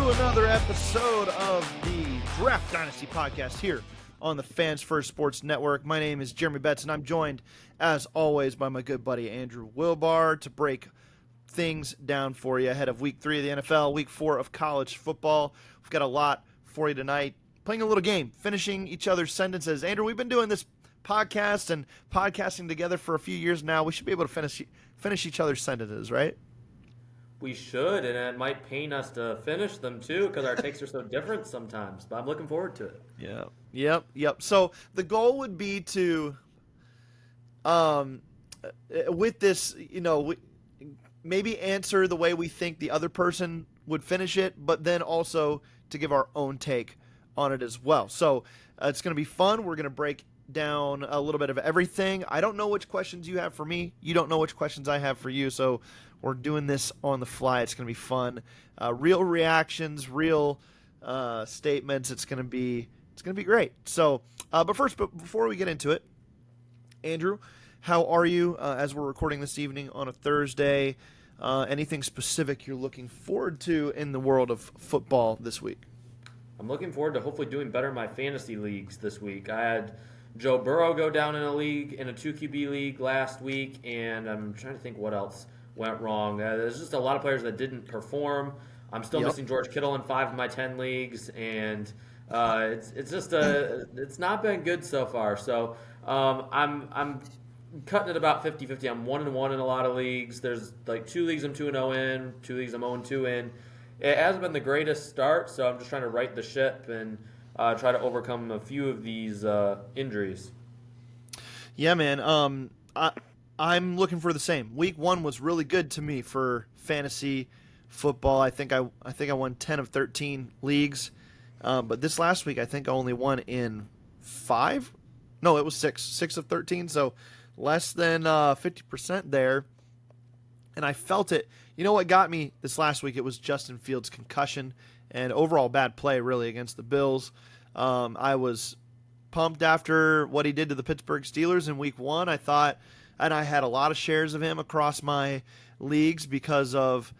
to another episode of the Draft Dynasty Podcast here on the Fans First Sports Network. My name is Jeremy Betz, and I'm joined, as always, by my good buddy Andrew Wilbar to break things down for you ahead of Week 3 of the NFL, Week 4 of college football. We've got a lot for you tonight. Playing a little game, finishing each other's sentences. Andrew, we've been doing this podcast and podcasting together for a few years now. We should be able to finish each other's sentences, right? We should, and it might pain us to finish them too because our takes are so different sometimes, but I'm looking forward to it. Yeah. Yep. So the goal would be to, with this, maybe answer the way we think the other person would finish it, but then also to give our own take on it as well. So it's going to be fun. We're going to break down a little bit of everything. I don't know which questions you have for me. You don't know which questions I have for you. So we're doing this on the fly. It's going to be fun. Real reactions, real statements. It's going to be great. So, but before we get into it, Andrew, how are you as we're recording this evening on a Thursday? Anything specific you're looking forward to in the world of football this week? I'm looking forward to hopefully doing better in my fantasy leagues this week. I had Joe Burrow go down in a 2QB league last week, and I'm trying to think what else went wrong. There's just a lot of players that didn't perform. I'm still missing George Kittle in 5 of my 10 leagues, and it's not been good so far. So I'm cutting it about 50-50. I'm 1-1 in a lot of leagues. There's like 2 leagues I'm 2-0 in, 2 leagues I'm 0-2 in. It hasn't been the greatest start, so I'm just trying to right the ship and try to overcome a few of these injuries. Yeah, man. I'm looking for the same. Week 1 was really good to me for fantasy football. I think I won 10 of 13 leagues, but this last week I think I only won in 5. No, it was 6 of 13. So less than 50% there. And I felt it. You know what got me this last week? It was Justin Fields' concussion and overall bad play, really, against the Bills. I was pumped after what he did to the Pittsburgh Steelers in Week 1. I thought, and I had a lot of shares of him across my leagues because of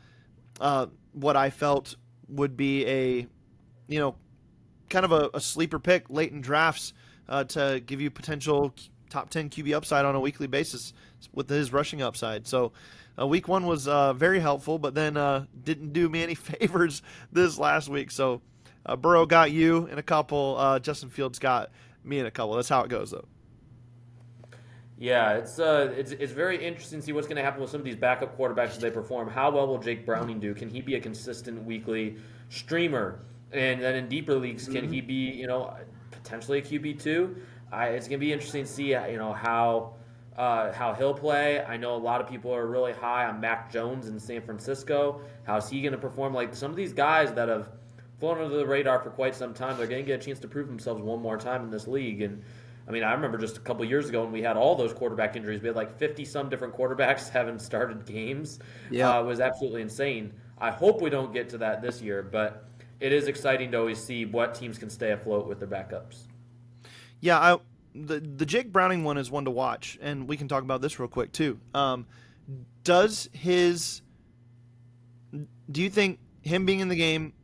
what I felt would be a, kind of a sleeper pick late in drafts to give you potential top 10 QB upside on a weekly basis with his rushing upside. So Week 1 was very helpful, but then didn't do me any favors this last week. So Burrow got you in a couple. Justin Fields got me in a couple. That's how it goes, though. Yeah, it's very interesting to see what's going to happen with some of these backup quarterbacks as they perform. How well will Jake Browning do? Can he be a consistent weekly streamer? And then in deeper leagues, can he be, potentially a QB2? It's going to be interesting to see, how he'll play. I know a lot of people are really high on Mac Jones in San Francisco. How's he going to perform? Like some of these guys that have flown under the radar for quite some time, they're going to get a chance to prove themselves one more time in this league. And I mean, I remember just a couple years ago when we had all those quarterback injuries. We had like 50-some different quarterbacks haven't started games. Yeah, it was absolutely insane. I hope we don't get to that this year, but it is exciting to always see what teams can stay afloat with their backups. Yeah, the Jake Browning one is one to watch, and we can talk about this real quick too. Do you think him being in the game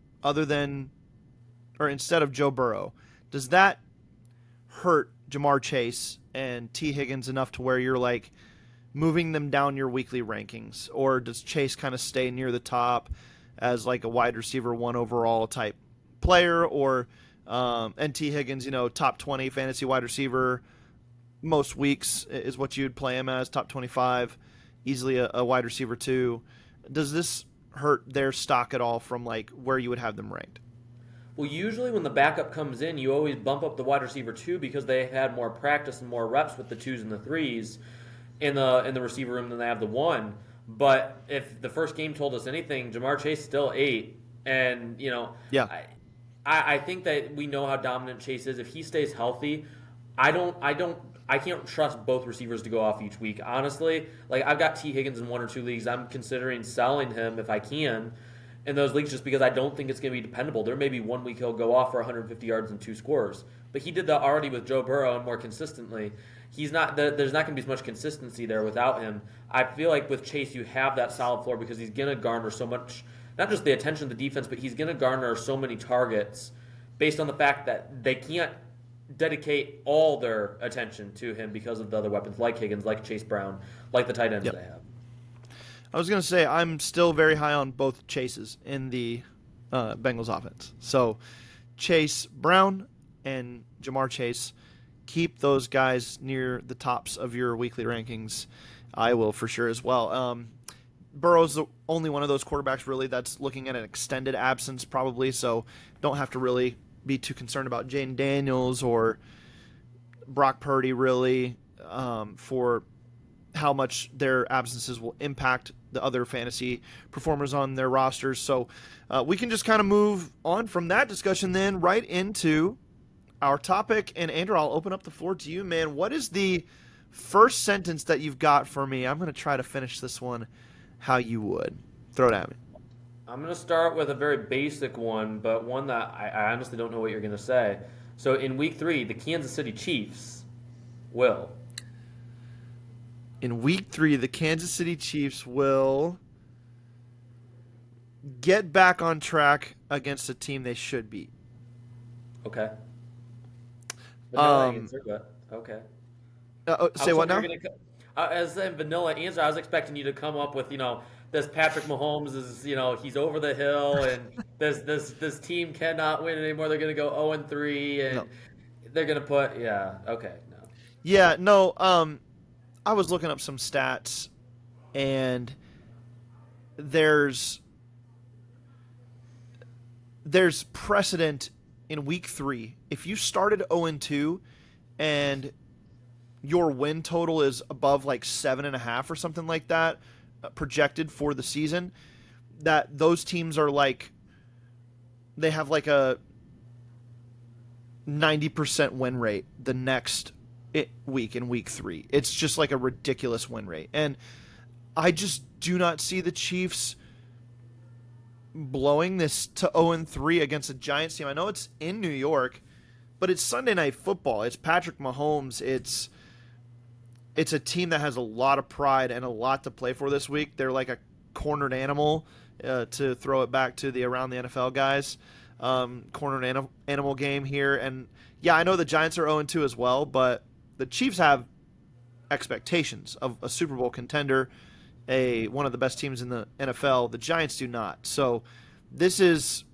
instead of Joe Burrow, does that hurt Jamar Chase and T. Higgins enough to where you're like moving them down your weekly rankings, or does Chase kind of stay near the top as like a wide receiver 1 overall type player, or and T. Higgins, top 20 fantasy wide receiver most weeks is what you'd play him as, top 25, easily a wide receiver 2. Does this hurt their stock at all from like where you would have them ranked? Well, usually when the backup comes in, you always bump up the wide receiver 2 because they had more practice and more reps with the 2s and the 3s in the receiver room than they have the 1. But if the first game told us anything, Jamar Chase still 8, and I think that we know how dominant Chase is. If he stays healthy, I can't trust both receivers to go off each week. Honestly, like I've got T. Higgins in 1 or 2 leagues. I'm considering selling him if I can. in those leagues just because I don't think it's going to be dependable. There may be 1 week he'll go off for 150 yards and 2 scores, but he did that already with Joe Burrow and more consistently. There's not going to be as much consistency there without him. I feel like with Chase, you have that solid floor because he's going to garner so much, not just the attention of the defense, but he's going to garner so many targets based on the fact that they can't dedicate all their attention to him because of the other weapons like Higgins, like Chase Brown, like the tight ends they have. I was going to say I'm still very high on both Chases in the Bengals offense. So Chase Brown and Jamar Chase, keep those guys near the tops of your weekly rankings. I will for sure as well. Burrow's the only one of those quarterbacks really that's looking at an extended absence probably, so don't have to really be too concerned about Jaden Daniels or Brock Purdy really for how much their absences will impact the other fantasy performers on their rosters. So we can just kind of move on from that discussion then right into our topic. And Andrew, I'll open up the floor to you, man. What is the first sentence that you've got for me? I'm going to try to finish this one how you would. Throw it at me. I'm going to start with a very basic one, but one that I honestly don't know what you're going to say. So in week 3, the Kansas City Chiefs will. In week 3, the Kansas City Chiefs will get back on track against a team they should beat. Okay. Vanilla answer, but okay. Say what now? As a vanilla answer, I was expecting you to come up with, this Patrick Mahomes is, he's over the hill, and this team cannot win anymore. They're going to go 0-3, and they're going to put, okay, no. Yeah, no. I was looking up some stats, and there's precedent in week 3. If you started 0-2 and your win total is above like 7.5 or something like that, projected for the season, that those teams are like, they have like a 90% win rate the next week in week 3. It's just like a ridiculous win rate. And I just do not see the Chiefs blowing this to 0-3 against a Giants team. I know it's in New York, but it's Sunday Night Football. It's Patrick Mahomes. It's a team that has a lot of pride and a lot to play for this week. They're like a cornered animal, to throw it back to the Around the NFL guys. Cornered animal game here. And yeah, I know the Giants are 0-2 as well, but the Chiefs have expectations of a Super Bowl contender, one of the best teams in the NFL. The Giants do not. So this is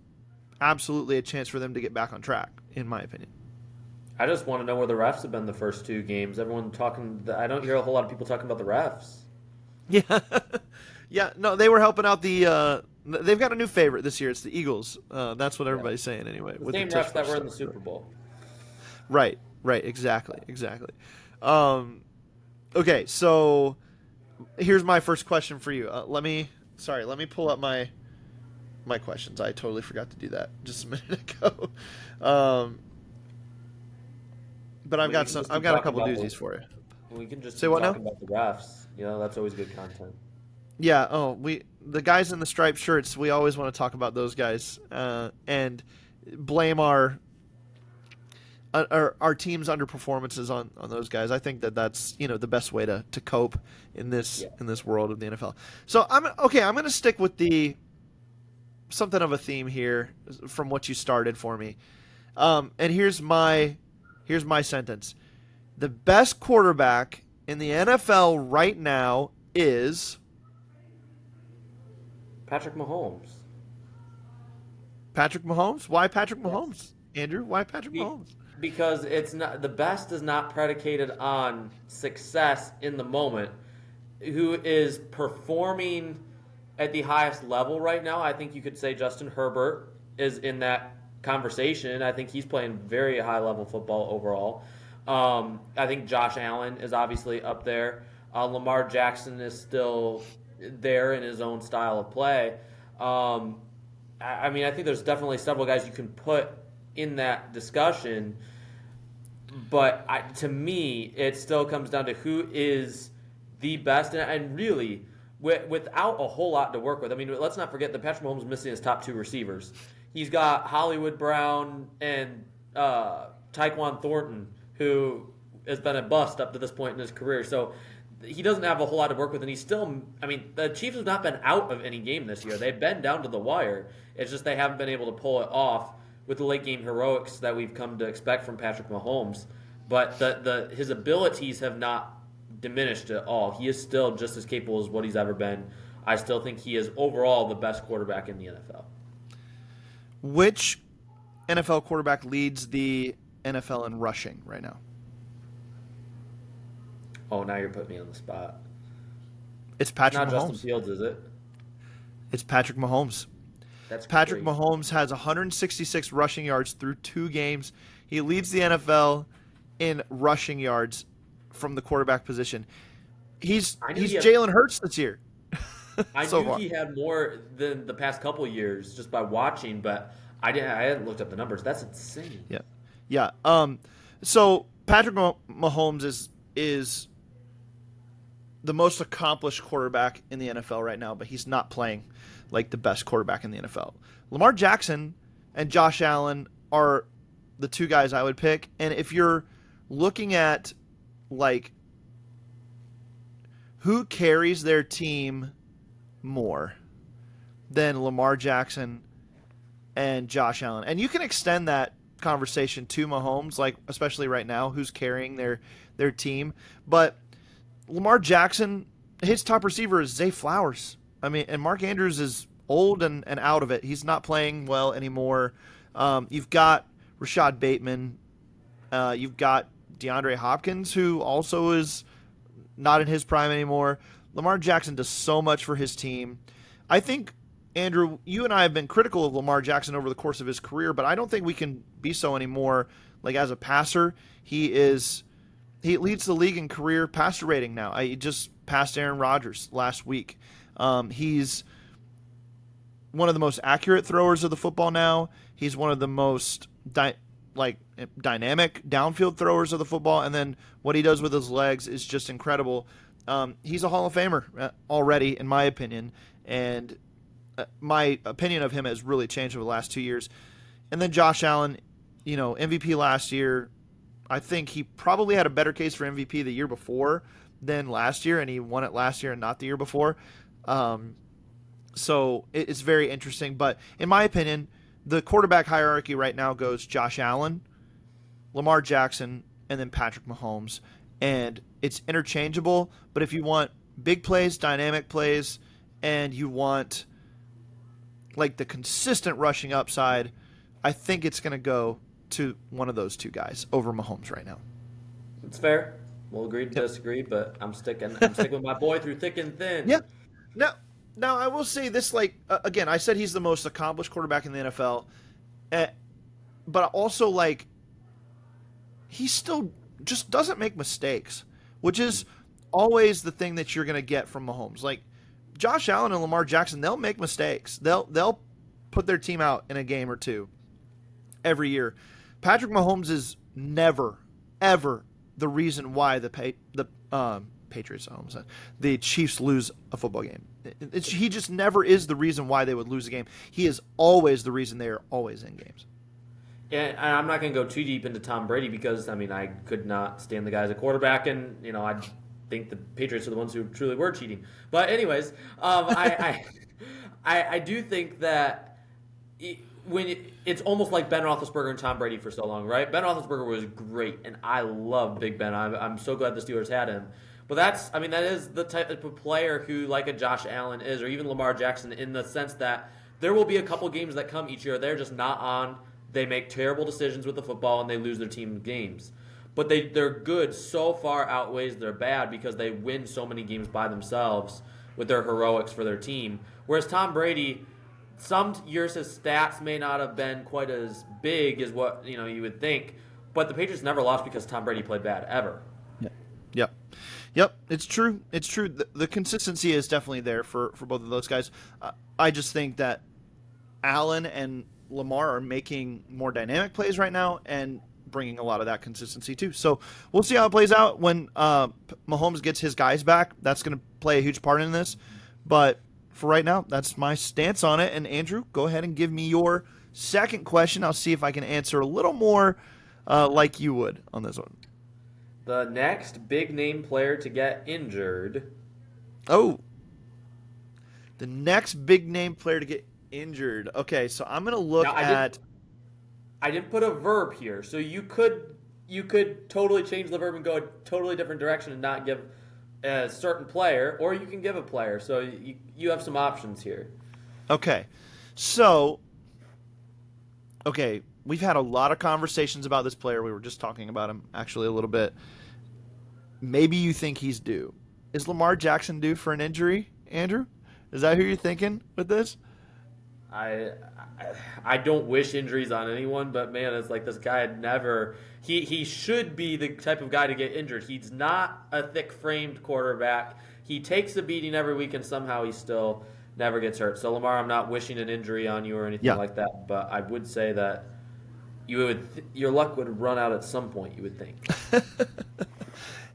absolutely a chance for them to get back on track, in my opinion. I just want to know where the refs have been the first 2 games. Everyone talking. I don't hear a whole lot of people talking about the refs. Yeah, yeah. No, they were helping out the. They've got a new favorite this year. It's the Eagles. That's what everybody's saying anyway. The same refs that were in the Super Bowl. Right. Exactly. Okay, so here's my first question for you. Let me pull up my questions. I totally forgot to do that just a minute ago. But I've got a couple doozies for you. We can just say what now? Talk about the refs. That's always good content. Yeah. Oh, the guys in the striped shirts. We always want to talk about those guys and blame our team's underperformances on those guys. I think that's the best way to cope in this world of the NFL. So I'm going to stick with something of a theme here from what you started for me. And here's my sentence. The best quarterback in the NFL right now is Patrick Mahomes. Patrick Mahomes? Why Patrick Mahomes? Andrew, why Patrick Mahomes? Because it's not, the best is not predicated on success in the moment. Who is performing at the highest level right now? I think you could say Justin Herbert is in that conversation. I think he's playing very high level football overall. I think Josh Allen is obviously up there. Lamar Jackson is still there in his own style of play. I think there's definitely several guys you can put in that discussion, but to me, it still comes down to who is the best. And really, without a whole lot to work with. I mean, let's not forget that Patrick Mahomes is missing his top 2 receivers. He's got Hollywood Brown and Tyquan Thornton, who has been a bust up to this point in his career. So he doesn't have a whole lot to work with, and he's still. I mean, the Chiefs have not been out of any game this year. They've been down to the wire. It's just they haven't been able to pull it off with the late game heroics that we've come to expect from Patrick Mahomes. But his abilities have not diminished at all. He is still just as capable as what he's ever been. I still think he is overall the best quarterback in the NFL. Which NFL quarterback leads the NFL in rushing right now? Oh, now you're putting me on the spot. It's Patrick Mahomes. Not Justin Fields, is it? It's Patrick Mahomes. That's Patrick crazy. Mahomes has 166 rushing yards through 2 games. He leads the NFL in rushing yards from the quarterback position. He's Jalen Hurts this year. I knew he had more than the past couple of years just by watching, but I hadn't looked up the numbers. That's insane. Yeah. So Patrick Mahomes is the most accomplished quarterback in the NFL right now, but he's not playing like the best quarterback in the NFL. Lamar Jackson and Josh Allen are the 2 guys I would pick. And if you're looking at like who carries their team more than Lamar Jackson and Josh Allen, and you can extend that conversation to Mahomes, like especially right now, who's carrying their team. But Lamar Jackson, his top receiver is Zay Flowers. I mean, and Mark Andrews is old and out of it. He's not playing well anymore. You've got Rashad Bateman. You've got DeAndre Hopkins, who also is not in his prime anymore. Lamar Jackson does so much for his team. I think, Andrew, you and I have been critical of Lamar Jackson over the course of his career, but I don't think we can be so anymore. Like, as a passer, he leads the league in career passer rating now. He just passed Aaron Rodgers last week. He's one of the most accurate throwers of the football now. He's one of the most dynamic downfield throwers of the football, and then what he does with his legs is just incredible. He's a Hall of Famer already, in my opinion, and my opinion of him has really changed over the last 2 years. And then Josh Allen, MVP last year. I think he probably had a better case for MVP the year before than last year, and he won it last year and not the year before. So it's very interesting. But in my opinion, the quarterback hierarchy right now goes Josh Allen, Lamar Jackson, and then Patrick Mahomes. And it's interchangeable, but if you want big plays, dynamic plays, and you want like the consistent rushing upside, I think it's going to go to one of those 2 guys over Mahomes right now. It's fair. We'll agree to disagree, but I'm sticking with my boy through thick and thin. Yeah. Now I will say this, again, I said he's the most accomplished quarterback in the NFL, but also he still just doesn't make mistakes, which is always the thing that you're going to get from Mahomes. Like Josh Allen and Lamar Jackson, they'll make mistakes. They'll put their team out in a game or 2 every year. Patrick Mahomes is never, ever the reason why the Patriots, the Chiefs lose a football game. He just never is the reason why they would lose a game. He is always the reason they are always in games. Yeah, and I'm not going to go too deep into Tom Brady because, I could not stand the guy as a quarterback, and, I think the Patriots are the ones who truly were cheating. But anyways, I do think that it's almost like Ben Roethlisberger and Tom Brady for so long, right? Ben Roethlisberger was great, and I love Big Ben. I'm so glad the Steelers had him. But that is the type of player who, like a Josh Allen is, or even Lamar Jackson, in the sense that there will be a couple games that come each year. They're just not on. They make terrible decisions with the football, and they lose their team games. But their good so far outweighs their bad because they win so many games by themselves with their heroics for their team. Whereas Tom Brady, some years his stats may not have been quite as big as what you would think, but the Patriots never lost because Tom Brady played bad, ever. Yep, it's true. It's true. The consistency is definitely there for both of those guys. I just think that Allen and Lamar are making more dynamic plays right now and bringing a lot of that consistency too. So we'll see how it plays out when Mahomes gets his guys back. That's going to play a huge part in this. But for right now, that's my stance on it. And Andrew, go ahead and give me your second question. I'll see if I can answer a little more like you would on this one. The next big name player to get injured. Oh, the next big name player to get injured. Okay, so I'm going to look Now, I didn't put a verb here, so you could totally change the verb and go a totally different direction and not give a certain player, or you can give a player. So you have some options here. Okay, so we've had a lot of conversations about this player. We were just talking about him actually a little bit. Maybe you think he's due. Is Lamar Jackson due for an injury, Andrew? Is that who you're thinking with this? I don't wish injuries on anyone, but man, it's like this guy had never. He should be the type of guy to get injured. He's not a thick-framed quarterback. He takes a beating every week, and somehow he still never gets hurt. So Lamar, I'm not wishing an injury on you or anything like that, but I would say that your luck would run out at some point. You would think.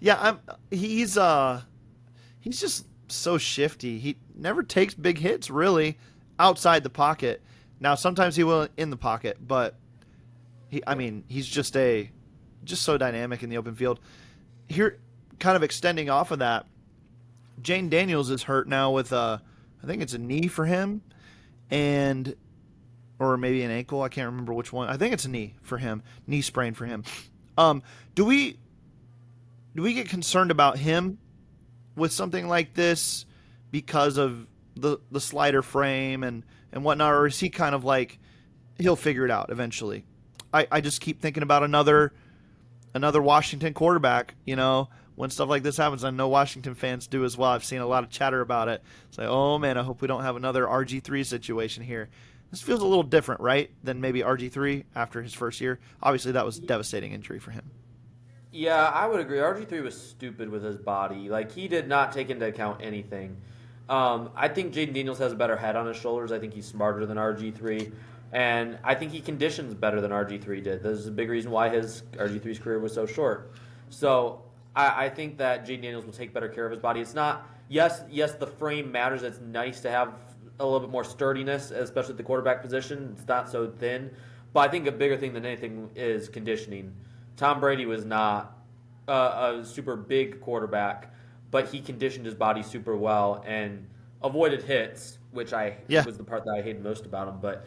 Yeah, he's just so shifty. He never takes big hits really outside the pocket. Now sometimes he will in the pocket, but he's just so dynamic in the open field. Here, kind of extending off of that, Jane Daniels is hurt now with I think it's a knee for him, or maybe an ankle. I can't remember which one. I think it's a knee for him, knee sprain for him. Do we get concerned about him with something like this because of the slider frame and whatnot, or is he kind of like he'll figure it out eventually? I just keep thinking about another Washington quarterback, when stuff like this happens. I know Washington fans do as well. I've seen a lot of chatter about it. It's like, oh man, I hope we don't have another RG3 situation here. This feels a little different, right, than maybe RG3 after his first year. Obviously, that was a devastating injury for him. Yeah, I would agree. RG3 was stupid with his body. Like, he did not take into account anything. I think Jaden Daniels has a better head on his shoulders. I think he's smarter than RG3. And I think he conditions better than RG3 did. This is a big reason why his RG3's career was so short. So I think that Jaden Daniels will take better care of his body. It's not, yes, the frame matters. It's nice to have a little bit more sturdiness, especially at the quarterback position. It's not so thin. But I think a bigger thing than anything is conditioning. Tom Brady was not a super big quarterback, but he conditioned his body super well and avoided hits, which was the part that I hated most about him. But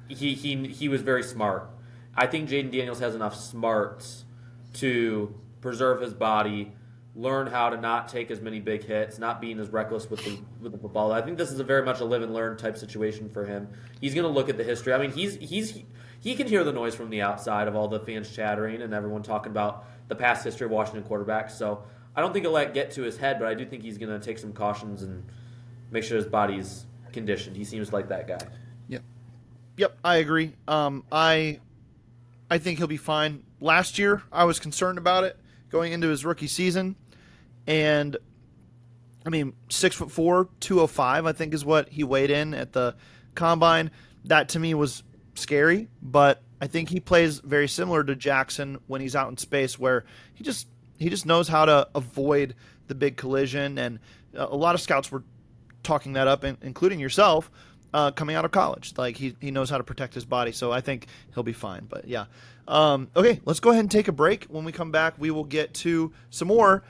he was very smart. I think Jaden Daniels has enough smarts to preserve his body, learn how to not take as many big hits, not being as reckless with the football. I think this is a very much a live and learn type situation for him. He's going to look at the history. I mean, he can hear the noise from the outside of all the fans chattering and everyone talking about the past history of Washington quarterbacks. So I don't think it'll get to his head, but I do think he's going to take some cautions and make sure his body's conditioned. He seems like that guy. Yep, I agree. I think he'll be fine. Last year, I was concerned about it going into his rookie season, and 6'4", 205, I think is what he weighed in at the combine. That to me was scary, but I think he plays very similar to Jackson when he's out in space, where he just knows how to avoid the big collision, and a lot of scouts were talking that up, including yourself. Coming out of college, like he knows how to protect his body, so I think he'll be fine. But yeah, okay, let's go ahead and take a break. When we come back, we will get to some more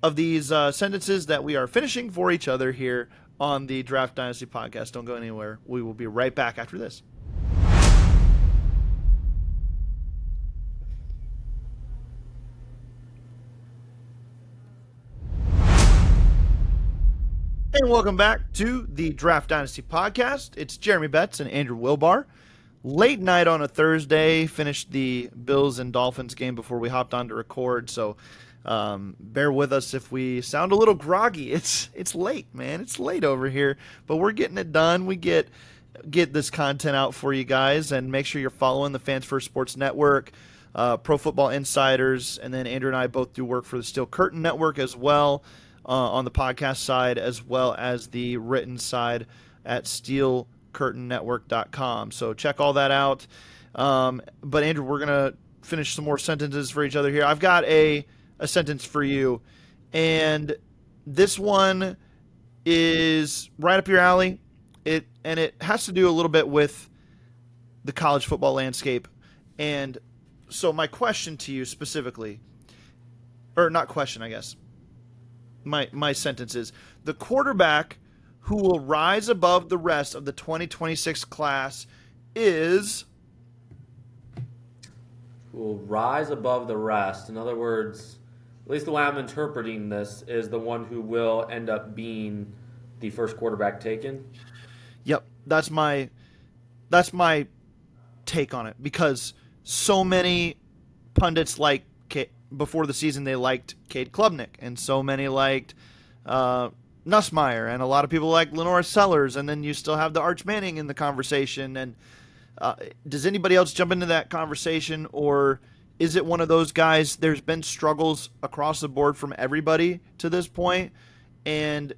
of these sentences that we are finishing for each other here on the Draft Dynasty Podcast. Don't go anywhere. We will be right back after this. And welcome back to the Draft Dynasty Podcast. It's Jeremy Betz and Andrew Wilbar. Late night on a Thursday, finished the Bills and Dolphins game before we hopped on to record, so bear with us if we sound a little groggy. It's late, man. It's late over here, but we're getting it done. We get this content out for you guys, and make sure you're following the Fans First Sports Network, Pro Football Insiders, and then Andrew and I both do work for the Steel Curtain Network as well. On the podcast side, as well as the written side at steelcurtainnetwork.com. So check all that out. But Andrew, we're going to finish some more sentences for each other here. I've got a sentence for you, and this one is right up your alley. It has to do a little bit with the college football landscape. And so my question to you specifically, or not question, I guess, my sentence is, the quarterback who will rise above the rest of the 2026 class is... Who will rise above the rest. In other words, at least the way I'm interpreting this is the one who will end up being the first quarterback taken. Yep, that's my take on it, because so many pundits before the season they liked Cade Klubnik, and so many liked Nussmeier, and a lot of people like Lenore Sellers, and then you still have the Arch Manning in the conversation. And does anybody else jump into that conversation, or is it one of those guys? There's been struggles across the board from everybody to this point, and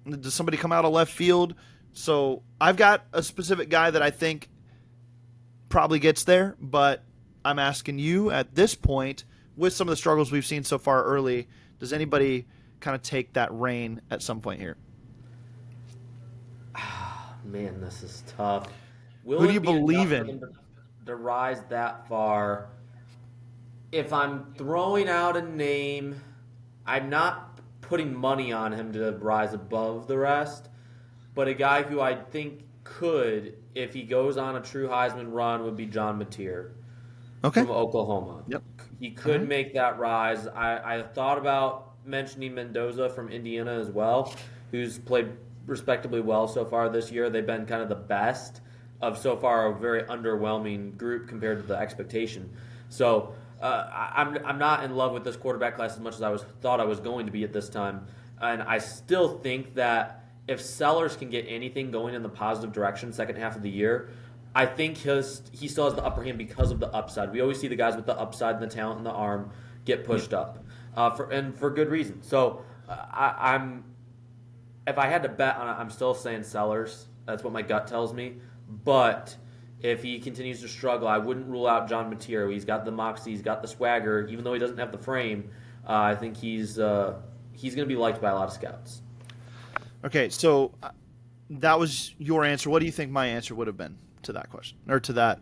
does somebody come out of left field? So I've got a specific guy that I think probably gets there, but I'm asking you at this point, with some of the struggles we've seen so far early, does anybody kind of take that reign at some point here? Man, this is tough. Who do you believe in? To rise that far. If I'm throwing out a name, I'm not putting money on him to rise above the rest, but a guy who I think could, if he goes on a true Heisman run, would be John Mateer from Oklahoma. Yep. He could make that rise. I thought about mentioning Mendoza from Indiana as well, who's played respectably well so far this year. They've been kind of the best of so far a very underwhelming group compared to the expectation. So I'm not in love with this quarterback class as much as I thought I was going to be at this time. And I still think that if Sellers can get anything going in the positive direction second half of the year, I think he still has the upper hand because of the upside. We always see the guys with the upside and the talent and the arm get pushed up, for good reason. So if I had to bet on it, I'm still saying Sellers. That's what my gut tells me. But if he continues to struggle, I wouldn't rule out John Mateer. He's got the moxie, he's got the swagger. Even though he doesn't have the frame, I think he's going to be liked by a lot of scouts. Okay, so that was your answer. What do you think my answer would have been to that question, or to that,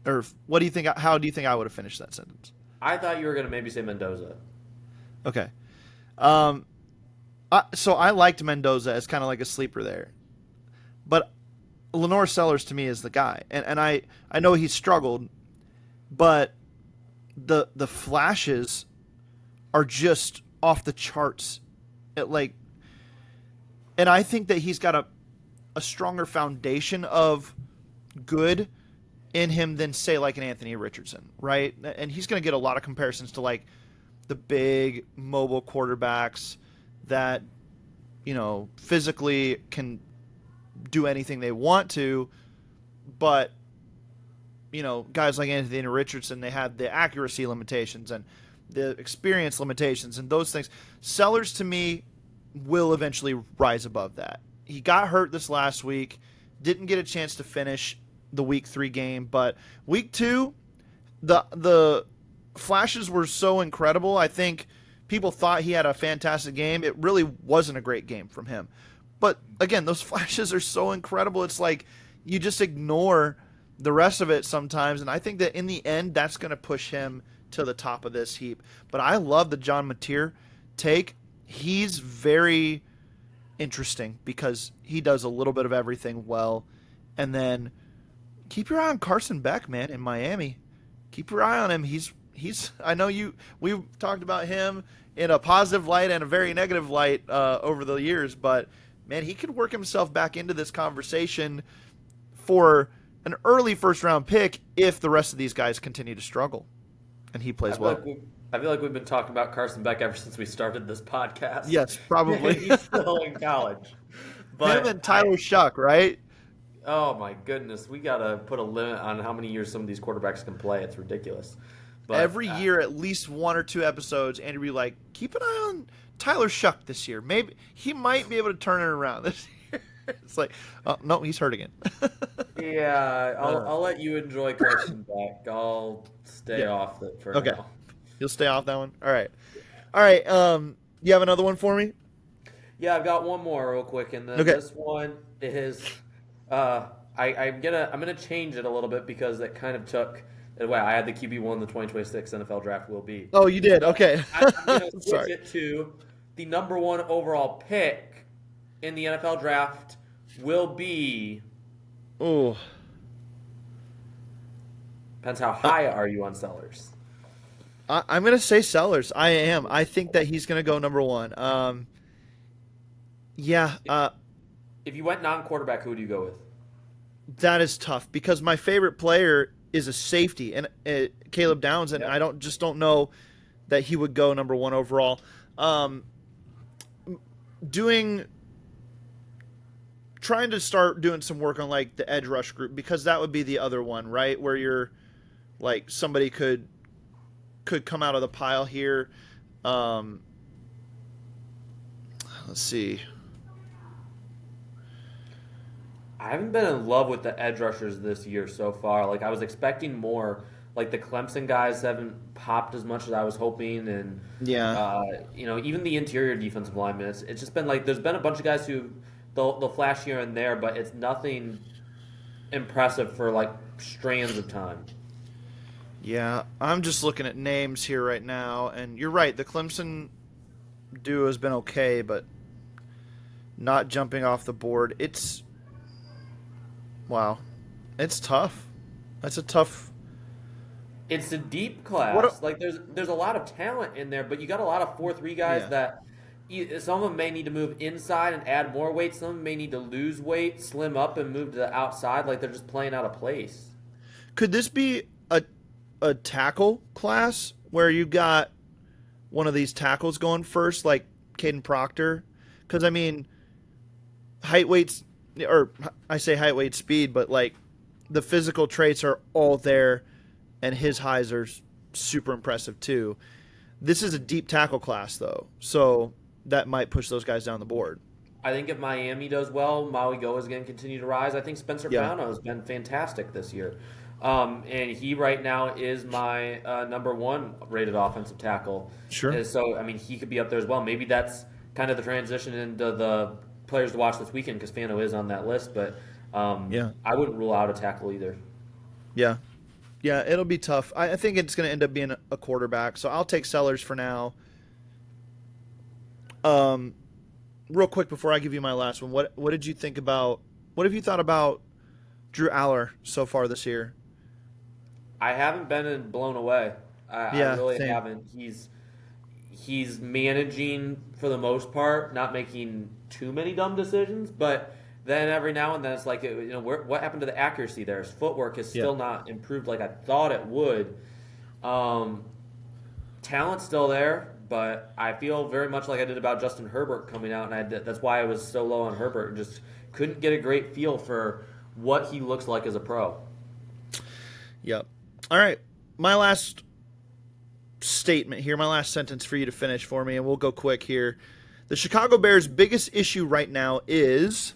or what do you think? How do you think I would have finished that sentence? I thought you were going to maybe say Mendoza. Okay, so I liked Mendoza as kind of like a sleeper there, but Lenore Sellers to me is the guy, and I know he struggled, but the flashes are just off the charts. And I think that he's got a stronger foundation of good in him than, say, like an Anthony Richardson, right? And he's going to get a lot of comparisons to, like, the big mobile quarterbacks that, physically can do anything they want to, but, guys like Anthony Richardson, they have the accuracy limitations and the experience limitations and those things. Sellers, to me, will eventually rise above that. He got hurt this last week, didn't get a chance to finish the week 3 game, but week 2, the flashes were so incredible. I think people thought he had a fantastic game. It really wasn't a great game from him. But again, those flashes are so incredible. It's like you just ignore the rest of it sometimes, and I think that in the end, that's going to push him to the top of this heap. But I love the John Mateer take. He's very interesting because he does a little bit of everything well. And then keep your eye on Carson Beck, man, in Miami. Keep your eye on him. He's I know we've talked about him in a positive light and a very negative light over the years, but man, he could work himself back into this conversation for an early first-round pick if the rest of these guys continue to struggle and he plays well. I feel like we've been talking about Carson Beck ever since we started this podcast. Yes, probably. He's still in college. But him and Tyler Shuck, right? Oh, my goodness. We got to put a limit on how many years some of these quarterbacks can play. It's ridiculous. But every year, at least 1 or 2 episodes, Andrew be like, keep an eye on Tyler Shuck this year. Maybe he might be able to turn it around this year. It's like, oh, no, he's hurt again. Yeah, I'll let you enjoy Carson Beck. I'll stay off it for now. You'll stay off that one? All right. You have another one for me? Yeah, I've got one more real quick, and then Okay. this one is I'm gonna change it a little bit because it kind of took it away. I had the QB1 the 2026 NFL draft will be. Oh, you did. So Okay. I'm gonna switch Sorry. it to the number one overall pick in the NFL draft will be. Oh. Depends how high are you on Sellers. I'm going to say Sellers. I am. I think that he's going to go number one. Yeah, If you went non-quarterback, who would you go with? that is tough because my favorite player is a safety, and Caleb Downs, and Yep. I don't know that he would go number one overall. Trying to start doing some work on like the edge rush group because that would be the other one, right? Where you're like somebody could come out of the pile here. Let's see. I haven't been in love with the edge rushers this year so far. Like I was expecting more. Like the Clemson guys haven't popped as much as I was hoping, and Yeah. even the interior defensive linemen. It's just been like there's been a bunch of guys who they'll flash here and there, but it's nothing impressive for like strands of time. Yeah, I'm just looking at names here right now, and you're right. The Clemson duo has been okay, but not jumping off the board. It's tough. That's a tough. It's a deep class. What There's a lot of talent in there, but you got a lot of 4-3 guys Yeah. that some of them may need to move inside and add more weight. Some of them may need to lose weight, slim up, and move to the outside. Like they're just playing out of place. Could this be a tackle class where you got one of these tackles going first, like Caden Proctor? Because I mean, height, weights, or I say height, weight, speed, but like the physical traits are all there, and his highs are super impressive too. This is a deep tackle class though, so that might push those guys down the board. I think if Miami does well, Maui Go is going to continue to rise. I think Spencer Yeah. Fauno has been fantastic this year. And he right now is my number one rated offensive tackle. Sure. And so, I mean, he could be up there as well. Maybe that's kind of the transition into the players to watch this weekend because Fano is on that list. But Yeah. I wouldn't rule out a tackle either. Yeah. Yeah, it'll be tough. I think it's going to end up being a quarterback, so I'll take Sellers for now. Real quick before I give you my last one, what did you think about? What have you thought about Drew Aller so far this year? I haven't been blown away. I really same. haven't. He's managing for the most part, not making too many dumb decisions, but then every now and then it's like, what happened to the accuracy there? His footwork has still not improved like I thought it would. Talent's still there, but I feel very much like I did about Justin Herbert coming out, and that's why I was so low on Herbert. Just couldn't get a great feel for what he looks like as a pro. Yep. All right. My last statement here, my last sentence for you to finish for me, and we'll go quick here. The Chicago Bears' biggest issue right now is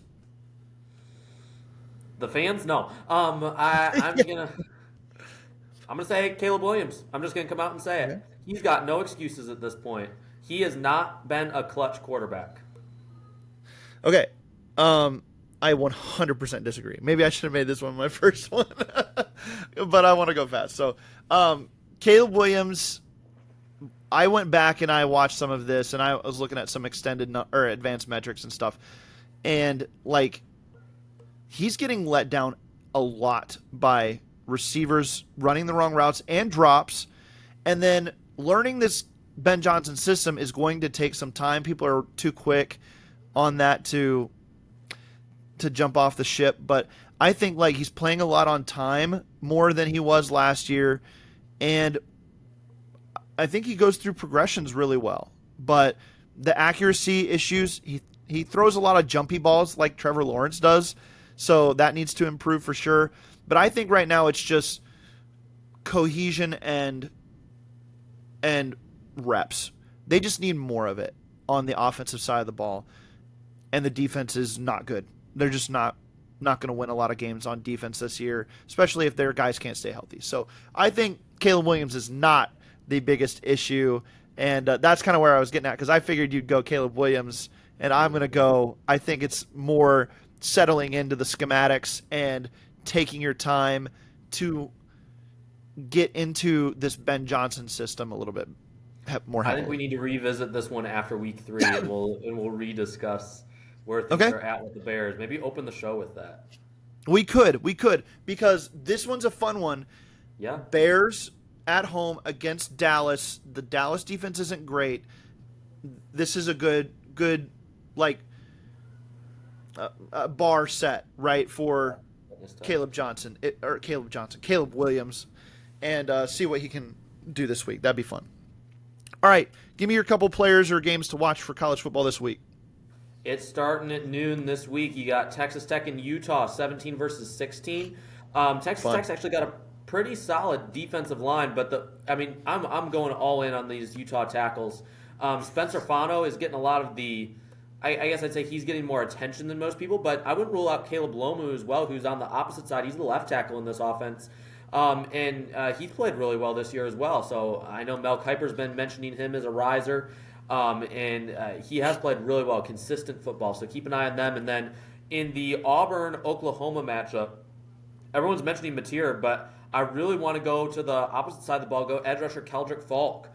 The fans, no. I'm gonna say Caleb Williams. I'm just gonna come out and say it. Okay. He's got no excuses at this point. He has not been a clutch quarterback. okay. I 100% disagree. Maybe I should have made this one my first one, but I want to go fast. So, Caleb Williams, I went back and I watched some of this, and I was looking at some extended or advanced metrics and stuff, and like he's getting let down a lot by receivers running the wrong routes and drops, and then learning this Ben Johnson system is going to take some time. People are too quick on that to jump off the ship, but I think like he's playing a lot on time more than he was last year, and I think he goes through progressions really well. But the accuracy issues, he throws a lot of jumpy balls like Trevor Lawrence does, so that needs to improve for sure. But I think right now it's just cohesion and reps. They just need more of it on the offensive side of the ball, and the defense is not good. They're just not going to win a lot of games on defense this year, especially if their guys can't stay healthy. So I think Caleb Williams is not the biggest issue, and that's kind of where I was getting at because I figured you'd go Caleb Williams and I'm going to go, I think it's more settling into the schematics and taking your time to get into this Ben Johnson system a little bit more heavily. I think we need to revisit this one after week 3, and we'll rediscuss where things are at with the Bears. Maybe open the show with that. We could, because this one's a fun one. Yeah. Bears at home against Dallas. The Dallas defense isn't great. This is a good like bar set, right, for Caleb Williams, and see what he can do this week. That'd be fun. All right, give me your couple players or games to watch for college football this week. It's starting at noon this week. You got Texas Tech and Utah, 17 versus 16. Texas Tech's actually got a pretty solid defensive line, but I'm going all in on these Utah tackles. Spencer Fano is getting a lot of the, I guess I'd say he's getting more attention than most people, but I wouldn't rule out Caleb Lomu as well, who's on the opposite side. He's the left tackle in this offense. And he's played really well this year as well. So I know Mel Kiper's been mentioning him as a riser. And he has played really well, consistent football. So keep an eye on them. And then in the Auburn-Oklahoma matchup, everyone's mentioning Mateer, but I really want to go to the opposite side of the ball, go edge rusher Keldrick Falk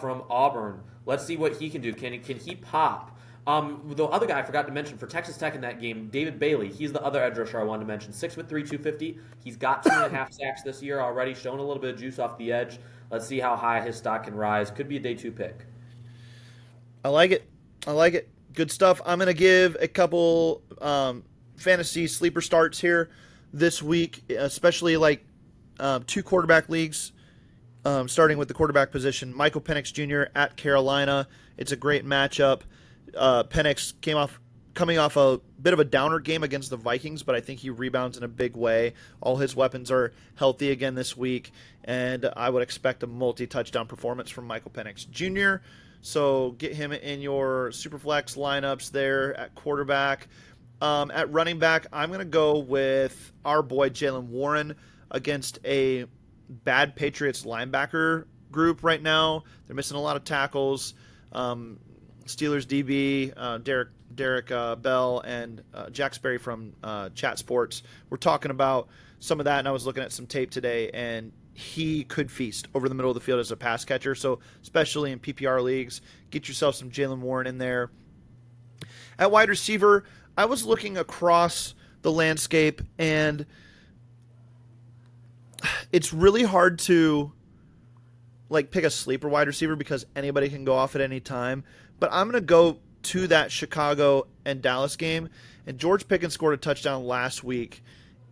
from Auburn. Let's see what he can do. Can he pop? The other guy I forgot to mention for Texas Tech in that game, David Bailey. He's the other edge rusher I wanted to mention. 6'3", 250. He's got 2.5 sacks this year already, showing a little bit of juice off the edge. Let's see how high his stock can rise. Could be a day 2 pick. I like it. Good stuff. I'm going to give a couple fantasy sleeper starts here this week, especially like 2 quarterback leagues, starting with the quarterback position. Michael Penix Jr. at Carolina. It's a great matchup. Penix coming off a bit of a downer game against the Vikings, but I think he rebounds in a big way. All his weapons are healthy again this week, and I would expect a multi-touchdown performance from Michael Penix Jr., so get him in your Superflex lineups there at quarterback. At running back, I'm going to go with our boy Jaylen Warren against a bad Patriots linebacker group right now. They're missing a lot of tackles. Steelers DB, Derek Bell, and Jack Sperry from Chat Sports were talking about some of that, and I was looking at some tape today, and he could feast over the middle of the field as a pass catcher. So especially in PPR leagues, get yourself some Jaylen Warren in there. At wide receiver, I was looking across the landscape, and it's really hard to like pick a sleeper wide receiver because anybody can go off at any time. But I'm going to go to that Chicago and Dallas game, and George Pickens scored a touchdown last week.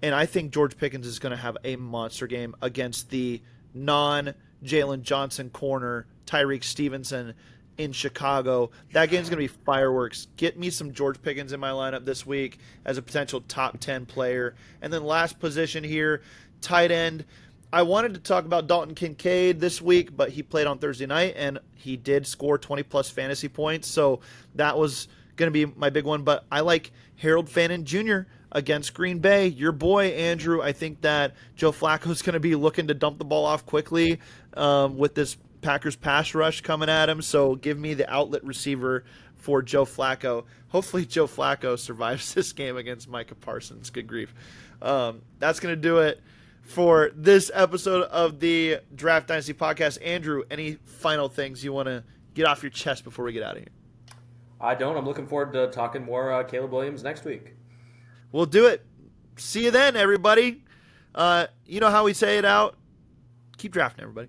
And I think George Pickens is going to have a monster game against the non-Jalen Johnson corner, Tyreek Stevenson, in Chicago. That game's going to be fireworks. Get me some George Pickens in my lineup this week as a potential top 10 player. And then last position here, tight end. I wanted to talk about Dalton Kincaid this week, but he played on Thursday night, and he did score 20-plus fantasy points. So that was going to be my big one. But I like Harold Fannin Jr. against Green Bay. Your boy, Andrew, I think that Joe Flacco's going to be looking to dump the ball off quickly with this Packers pass rush coming at him. So give me the outlet receiver for Joe Flacco. Hopefully Joe Flacco survives this game against Micah Parsons. Good grief. That's going to do it for this episode of the Draft Dynasty Podcast. Andrew, any final things you want to get off your chest before we get out of here? I don't. I'm looking forward to talking more Caleb Williams next week. We'll do it. See you then, everybody. You know how we say it out. Keep drafting, everybody.